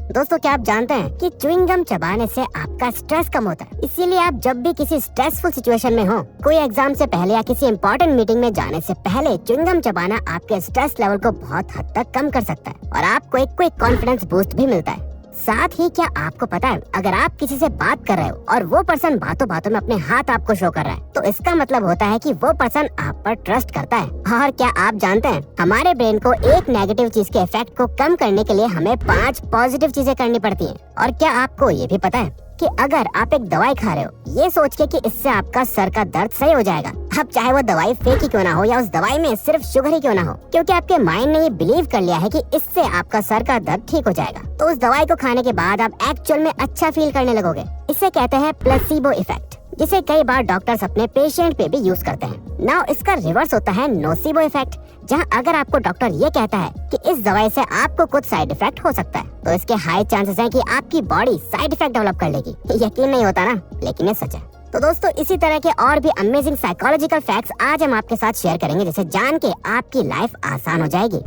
दोस्तों, क्या आप जानते हैं कि च्युइंग गम चबाने से आपका स्ट्रेस कम होता है। इसीलिए आप जब भी किसी स्ट्रेसफुल सिचुएशन में हो, कोई एग्जाम से पहले या किसी इंपॉर्टेंट मीटिंग में जाने से पहले च्युइंग गम चबाना आपके स्ट्रेस लेवल को बहुत हद तक कम कर सकता है और आपको एक क्विक कॉन्फिडेंस बूस्ट भी मिलता है। साथ ही क्या आपको पता है, अगर आप किसी से बात कर रहे हो और वो पर्सन बातों बातों में अपने हाथ आपको शो कर रहा है, तो इसका मतलब होता है कि वो पर्सन आप पर ट्रस्ट करता है। और क्या आप जानते हैं, हमारे ब्रेन को एक नेगेटिव चीज के इफेक्ट को कम करने के लिए हमें 5 पॉजिटिव चीजें करनी पड़ती हैं। और क्या आपको ये भी पता है कि अगर आप एक दवाई खा रहे हो ये सोच के कि इससे आपका सर का दर्द सही हो जाएगा, अब चाहे वो दवाई फेक ही क्यों ना हो या उस दवाई में सिर्फ शुगर ही क्यों ना हो, क्योंकि आपके माइंड ने ये बिलीव कर लिया है कि इससे आपका सर का दर्द ठीक हो जाएगा, तो उस दवाई को खाने के बाद आप एक्चुअल में अच्छा फील करने लगोगे। इसे कहते हैं प्लेसिबो इफेक्ट, जिसे कई बार डॉक्टर्स अपने पेशेंट पे भी यूज करते हैं। नाउ इसका रिवर्स होता है नोसिबो इफेक्ट, जहां अगर आपको डॉक्टर ये कहता है कि इस दवाई से आपको कुछ साइड इफेक्ट हो सकता है, तो इसके हाई चांसेस हैं कि आपकी बॉडी साइड इफेक्ट डेवलप कर लेगी। यकीन नहीं होता ना, लेकिन ये सच है। तो दोस्तों, इसी तरह के और भी अमेजिंग साइकोलॉजिकल फैक्ट्स आज हम आपके साथ शेयर करेंगे, जिसे जान के आपकी लाइफ आसान हो जाएगी।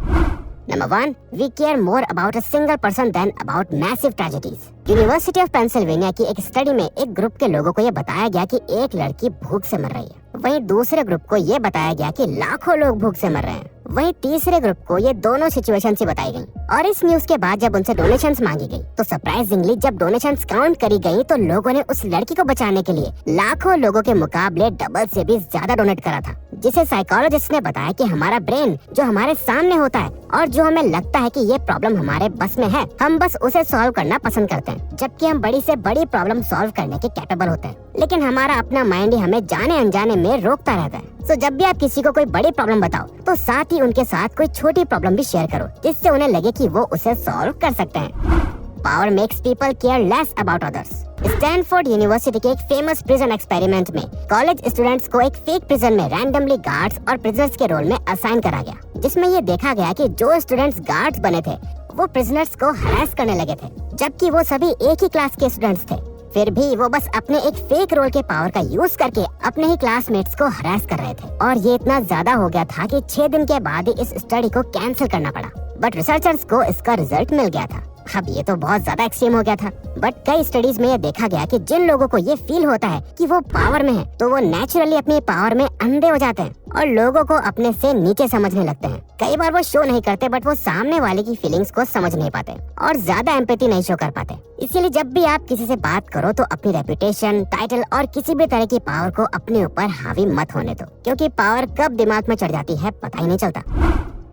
Number 1, we care more about a single person than about massive tragedies. University of Pennsylvania की एक स्टडी में एक ग्रुप के लोगों को ये बताया गया कि एक लड़की भूख से मर रही है, वहीं दूसरे ग्रुप को ये बताया गया कि लाखों लोग भूख से मर रहे हैं, वहीं तीसरे ग्रुप को ये दोनों सिचुएशन ही बताई गई। और इस न्यूज के बाद जब उनसे डोनेशंस मांगी गई, तो सरप्राइजिंगली जब डोनेशंस काउंट करी गई, तो लोगों ने उस लड़की को बचाने के लिए लाखों लोगों के मुकाबले डबल से भी ज्यादा डोनेट करा था। जिसे साइकोलॉजिस्ट ने बताया कि हमारा ब्रेन जो हमारे सामने होता है और जो हमें लगता है कि ये प्रॉब्लम हमारे बस में है, हम बस उसे सॉल्व करना पसंद करते हैं, जबकि हम बड़ी से बड़ी प्रॉब्लम सॉल्व करने के कैपेबल होते हैं। लेकिन हमारा अपना माइंड ही हमें जाने अनजाने में रोकता रहता है। सो जब भी आप किसी को कोई बड़ी प्रॉब्लम बताओ, तो साथ ही उनके साथ कोई छोटी प्रॉब्लम भी शेयर करो, जिससे उन्हें लगे कि वो उसे सॉल्व कर सकते हैं। Power makes people care less about others. Stanford university के एक फेमस प्रिजन एक्सपेरिमेंट में कॉलेज स्टूडेंट्स को एक फेक प्रिजन में रैंडमली गार्ड्स और प्रिजनर्स के रोल में असाइन करा गया, जिसमें ये देखा गया कि जो स्टूडेंट्स गार्ड्स बने थे वो प्रिजनर्स को हरास करने लगे थे, जबकि वो सभी एक ही क्लास के स्टूडेंट्स थे। फिर भी वो बस अपने एक फेक रोल के पावर का यूज करके अपने ही क्लासमेट्स को हरास कर रहे थे, और ये इतना ज्यादा हो गया था कि 6 दिन के बाद ही इस स्टडी को कैंसिल करना पड़ा। बट रिसर्चर्स को इसका रिजल्ट मिल गया था। अब ये तो बहुत ज्यादा एक्सट्रीम हो गया था, बट कई स्टडीज में ये देखा गया कि जिन लोगों को ये फील होता है कि वो पावर में है, तो वो नेचुरली अपनी पावर में अंधे हो जाते हैं और लोगों को अपने से नीचे समझने लगते हैं। कई बार वो शो नहीं करते, बट वो सामने वाले की फीलिंग्स को समझ नहीं पाते और ज्यादा एम्पैथी नहीं शो कर पाते। इसीलिए जब भी आप किसी से बात करो, तो अपनी रेपुटेशन, टाइटल और किसी भी तरह की पावर को अपने ऊपर हावी मत होने दो, क्योंकि पावर कब दिमाग में चढ़ जाती है पता ही नहीं चलता।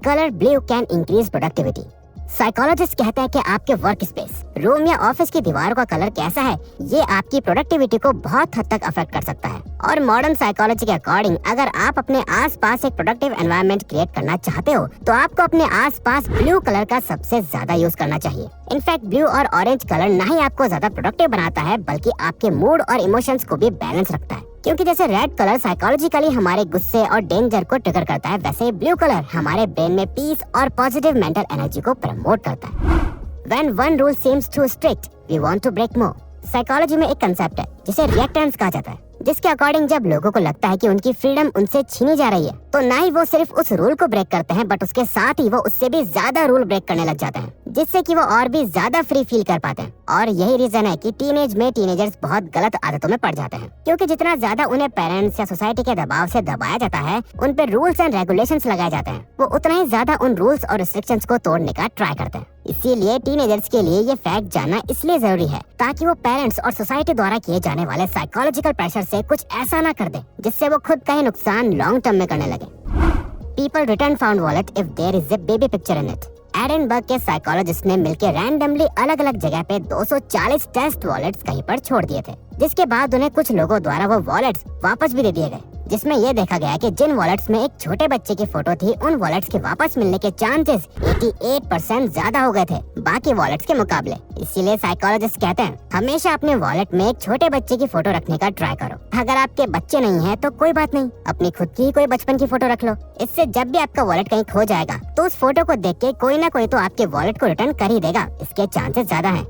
Colour blue can increase productivity. Psychologist कहते हैं कि आपके वर्क स्पेस, रूम या ऑफिस की दीवारों का कलर कैसा है, ये आपकी प्रोडक्टिविटी को बहुत हद तक अफेक्ट कर सकता है। और मॉडर्न साइकोलॉजी के अकॉर्डिंग अगर आप अपने आसपास एक प्रोडक्टिव एनवायरनमेंट क्रिएट करना चाहते हो, तो आपको अपने आसपास ब्लू कलर का सबसे ज्यादा यूज करना चाहिए। इनफैक्ट ब्लू और ऑरेंज कलर न ही आपको ज्यादा प्रोडक्टिव बनाता है, बल्कि आपके मूड और इमोशंस को भी बैलेंस रखता है। क्योंकि जैसे रेड कलर साइकोलॉजिकली हमारे गुस्से और डेंजर को ट्रिगर करता है, वैसे ब्लू कलर हमारे ब्रेन में पीस और पॉजिटिव मेंटल एनर्जी को प्रमोट करता है। When one rule seems too strict, we want to break more. Psychology में एक कंसेप्ट है जिसे रिएक्टेंस कहा जाता है, जिसके अकॉर्डिंग जब लोगों को लगता है कि उनकी फ्रीडम उनसे छीनी जा रही है, तो ना ही वो सिर्फ उस रूल को ब्रेक करते हैं, बट उसके साथ ही वो उससे भी ज्यादा रूल ब्रेक करने लग जाते हैं, जिससे कि वो और भी ज्यादा फ्री फील कर पाते हैं। और यही रीजन है कि टीनेज में टीनेजर्स बहुत गलत आदतों में पड़ जाते हैं, क्योंकि जितना ज्यादा उन्हें पेरेंट्स या सोसाइटी के दबाव से दबाया जाता है, उन पे रूल्स एंड रेगुलेशंस लगाए जाते हैं, वो उतना ही ज्यादा उन रूल्स और रिस्ट्रिक्शंस को तोड़ने का ट्राई करते हैं। इसीलिए टीनेजर्स के लिए ये फैक्ट जानना इसलिए जरूरी है, ताकि वो पेरेंट्स और सोसाइटी द्वारा किए जाने वाले साइकोलॉजिकल प्रेशर से कुछ ऐसा ना कर दे जिससे वो खुद का ही नुकसान लॉन्ग टर्म में करने लगे। People return found wallet if there is a baby picture in it. Edinburgh के साइकोलॉजिस्ट ने मिलकर रैंडमली अलग अलग जगह पे 240 टेस्ट वॉलेट्स कहीं पर छोड़ दिए थे, जिसके बाद उन्हें कुछ लोगों द्वारा वो वॉलेट्स वापस भी दे दिए गए, जिसमें यह देखा गया कि जिन वॉलेट्स में एक छोटे बच्चे की फोटो थी, उन वॉलेट्स के वापस मिलने के चांसेस 88% ज्यादा हो गए थे बाकी वॉलेट्स के मुकाबले। इसीलिए साइकोलॉजिस्ट कहते हैं हमेशा अपने वॉलेट में एक छोटे बच्चे की फोटो रखने का ट्राई करो। अगर आपके बच्चे नहीं है तो कोई बात नहीं, अपनी खुद की कोई बचपन की फोटो रख लो। इससे जब भी आपका वॉलेट कहीं खो जाएगा, तो उस फोटो को देख के कोई ना कोई तो आपके वॉलेट को रिटर्न कर ही देगा, इसके चांसेस ज्यादा हैं।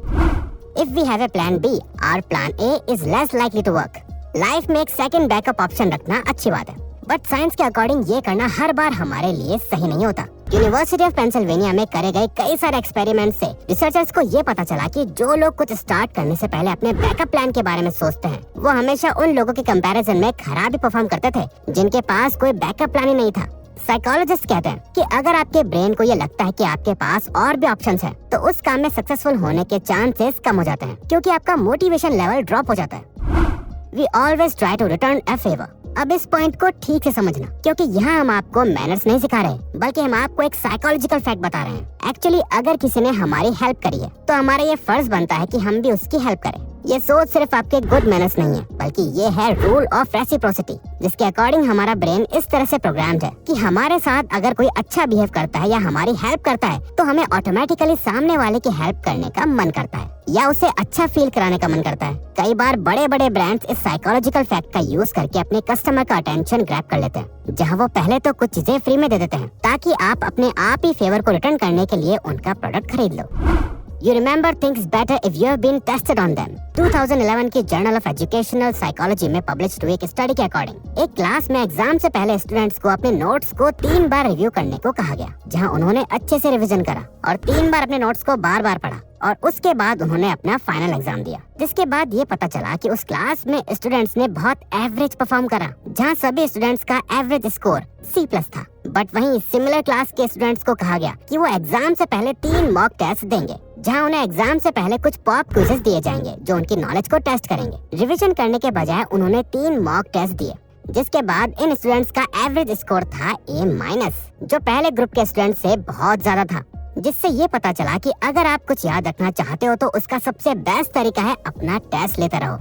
If we have a plan B, our plan A is less likely to work. Life में एक सेकंड बैकअप ऑप्शन रखना अच्छी बात है, बट साइंस के अकॉर्डिंग ये करना हर बार हमारे लिए सही नहीं होता। यूनिवर्सिटी ऑफ पेंसिल्वेनिया में करे गए कई सारे एक्सपेरिमेंट से रिसर्चर्स को ये पता चला कि जो लोग कुछ स्टार्ट करने से पहले अपने बैकअप प्लान के बारे में सोचते हैं, वो हमेशा उन लोगों के कंपैरिजन में खराब ही परफॉर्म करते थे जिनके पास कोई बैकअप प्लान ही नहीं था। साइकोलॉजिस्ट कहते हैं कि अगर आपके ब्रेन को ये लगता है कि आपके पास और भी ऑप्शंस हैं, तो उस काम में सक्सेसफुल होने के चांसेस कम हो जाते हैं, क्योंकि आपका मोटिवेशन लेवल ड्रॉप हो जाता है। We always try to return a favour. अब इस पॉइंट को ठीक से समझना, क्योंकि यहाँ हम आपको मैनर्स नहीं सिखा रहे, बल्कि हम आपको एक साइकोलॉजिकल फैक्ट बता रहे हैं। एक्चुअली अगर किसी ने हमारी हेल्प करी है, तो हमारा ये फर्ज बनता है कि हम भी उसकी हेल्प करें। ये सोच सिर्फ आपके गुड मैनर्स नहीं है, बल्कि ये है रूल ऑफ रेसिप्रोसिटी, जिसके अकॉर्डिंग हमारा ब्रेन इस तरह से प्रोग्राम्ड है कि हमारे साथ अगर कोई अच्छा बिहेव करता है या हमारी हेल्प करता है, तो हमें ऑटोमेटिकली सामने वाले की हेल्प करने का मन करता है या उसे अच्छा फील कराने का मन करता है। कई बार बड़े बड़े ब्रांड्स इस साइकोलॉजिकल फैक्ट का यूज करके अपने कस्टमर का अटेंशन ग्रैब कर लेते हैं, जहां वो पहले तो कुछ चीजें फ्री में दे देते हैं ताकि आप अपने आप ही फेवर को रिटर्न करने के लिए उनका प्रोडक्ट खरीद लो। You remember things better if you have been tested on them। 2011 की जर्नल ऑफ एजुकेशनल साइकोलॉजी में पब्लिश हुई एक स्टडी के अकॉर्डिंग एक क्लास में एग्जाम से पहले स्टूडेंट्स को अपने नोट्स को 3 बार रिव्यू करने को कहा गया, जहां उन्होंने अच्छे से रिवीजन करा और 3 बार अपने नोट्स को बार बार पढ़ा और उसके बाद उन्होंने अपना फाइनल एग्जाम दिया। जिसके बाद ये पता चला कि उस क्लास में स्टूडेंट्स ने बहुत एवरेज परफॉर्म करा, जहां सभी स्टूडेंट्स का एवरेज स्कोर C+ था। बट वहीं सिमिलर क्लास के स्टूडेंट्स को कहा गया कि वो एग्जाम से पहले 3 मॉक टेस्ट देंगे, जहां उन्हें एग्जाम से पहले कुछ पॉप क्विज़ेस दिए जाएंगे जो उनकी नॉलेज को टेस्ट करेंगे। रिवीजन करने के बजाय उन्होंने 3 मॉक टेस्ट दिए, जिसके बाद इन स्टूडेंट्स का एवरेज स्कोर था A-, जो पहले ग्रुप के स्टूडेंट्स से बहुत ज्यादा था। जिससे ये पता चला कि अगर आप कुछ याद रखना चाहते हो तो उसका सबसे बेस्ट तरीका है अपना टेस्ट लेते रहो।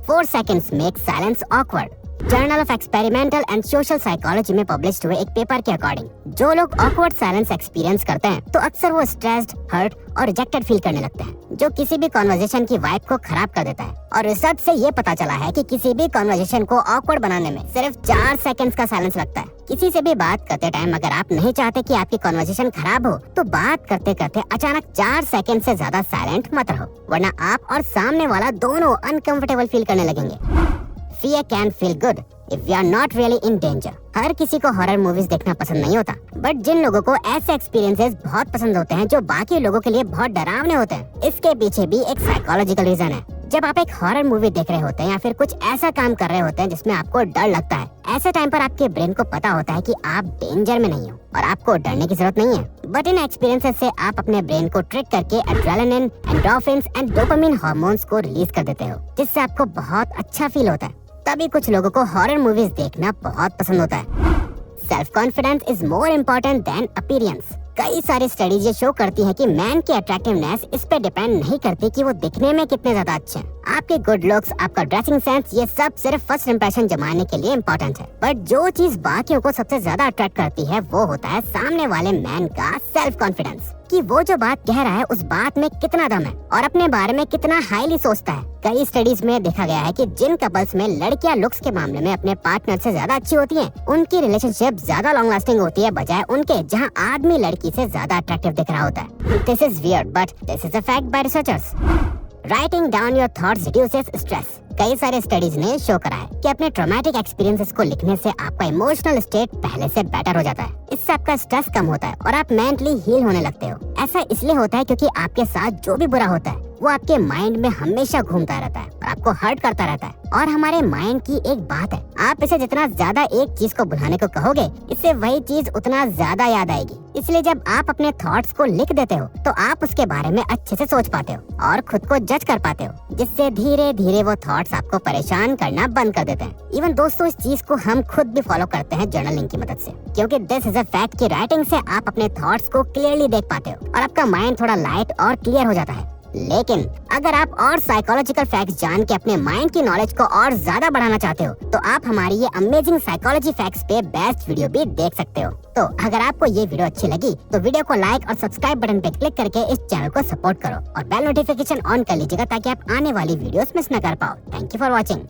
4 seconds make silence awkward. Journal of experimental and social psychology में पब्लिश हुए एक पेपर के अकॉर्डिंग जो लोग ऑकवर्ड साइलेंस एक्सपीरियंस करते हैं, तो अक्सर वो स्ट्रेस्ड, हर्ट और रिजेक्टेड फील करने लगते हैं, जो किसी भी कॉन्वर्जेशन की वाइब को खराब कर देता है। और रिसर्च से ये पता चला है कि किसी भी कॉन्वर्जेशन को ऑकवर्ड बनाने में सिर्फ 4 सेकंड्स का साइलेंस लगता है। किसी से भी बात करते टाइम अगर आप नहीं चाहते कि आपकी कॉन्वर्जेशन खराब हो, तो बात करते करते अचानक 4 सेकंड से ज्यादा साइलेंट मत रहो, वरना आप और सामने वाला दोनों अनकंफर्टेबल फील करने लगेंगे। Fear can feel good if we are not really in danger। हर किसी को हॉरर मूवीज देखना पसंद नहीं होता, बट जिन लोगों को ऐसे एक्सपीरियंसेस बहुत पसंद होते हैं जो बाकी लोगों के लिए बहुत डरावने होते हैं, इसके पीछे भी एक साइकोलॉजिकल रीजन है। जब आप एक हॉरर मूवी देख रहे होते हैं या फिर कुछ ऐसा काम कर रहे होते हैं जिसमें आपको डर लगता है, ऐसे टाइम पर आपके ब्रेन को पता होता है कि आप डेंजर में नहीं हो और आपको डरने की जरूरत नहीं है। बट इन एक्सपीरियंसेस से आप अपने ब्रेन को ट्रिक करके adrenaline, endorphins and dopamine hormones को रिलीज कर देते हो, जिससे आपको बहुत अच्छा फील होता है। तभी कुछ लोगों को हॉरर मूवीज देखना बहुत पसंद होता है। Self confidence is more important then appearance. कई सारी स्टडीज ये शो करती है कि मैन की अट्रैक्टिवनेस इस पे डिपेंड नहीं करती कि वो दिखने में कितने ज्यादा अच्छे हैं। आपके गुड लुक्स, आपका ड्रेसिंग सेंस, ये सब सिर्फ फर्स्ट इंप्रेशन जमाने के लिए इम्पोर्टेंट है। बट जो चीज बाकियों को सबसे ज्यादा अट्रैक्ट करती है वो होता है सामने वाले मैन का सेल्फ कॉन्फिडेंस, कि वो जो बात कह रहा है उस बात में कितना दम है और अपने बारे में कितना हाईली सोचता है। कई स्टडीज में देखा गया है कि जिन कपल्स में लड़कियां लुक्स के मामले में अपने पार्टनर से ज्यादा अच्छी होती हैं, उनकी रिलेशनशिप ज्यादा लॉन्ग लास्टिंग होती है, बजाय उनके जहां आदमी लड़की से ज्यादा अट्रैक्टिव दिख रहा होता है। This is weird but this is a fact bye researchers. Writing down your thoughts reduces stress. कई सारे स्टडीज ने शो करा है कि अपने ट्रॉमेटिक एक्सपीरियंसेस को लिखने से आपका इमोशनल स्टेट पहले से बेटर हो जाता है। इससे आपका स्ट्रेस कम होता है और आप मेंटली हील होने लगते हो। ऐसा इसलिए होता है क्योंकि आपके साथ जो भी बुरा होता है वो आपके माइंड में हमेशा घूमता रहता है और आपको हर्ट करता रहता है। और हमारे माइंड की एक बात है, आप इसे जितना ज्यादा एक चीज को भुलाने को कहोगे, इससे वही चीज उतना ज्यादा याद आएगी। इसलिए जब आप अपने थॉट्स को लिख देते हो तो आप उसके बारे में अच्छे से सोच पाते हो और खुद को जज कर पाते हो, जिससे धीरे धीरे वो थॉट्स आपको परेशान करना बंद कर देते हैं। इवन दोस्तों, इस चीज को हम खुद भी फॉलो करते हैं जर्नलिंग की मदद से, क्योंकि दिस इज अ फैक्ट कि राइटिंग से आप अपने थॉट्स को क्लियरली देख पाते हो और आपका माइंड थोड़ा लाइट और क्लियर हो जाता है। लेकिन अगर आप और साइकोलॉजिकल फैक्ट्स जान के अपने माइंड की नॉलेज को और ज्यादा बढ़ाना चाहते हो, तो आप हमारी ये अमेजिंग साइकोलॉजी फैक्ट्स पे बेस्ट वीडियो भी देख सकते हो। तो अगर आपको ये वीडियो अच्छी लगी तो वीडियो को लाइक और सब्सक्राइब बटन पे क्लिक करके इस चैनल को सपोर्ट करो और बेल नोटिफिकेशन ऑन कर लीजिएगा ताकि आप आने वाली वीडियोस मिस न कर पाओ। Thank you for watching.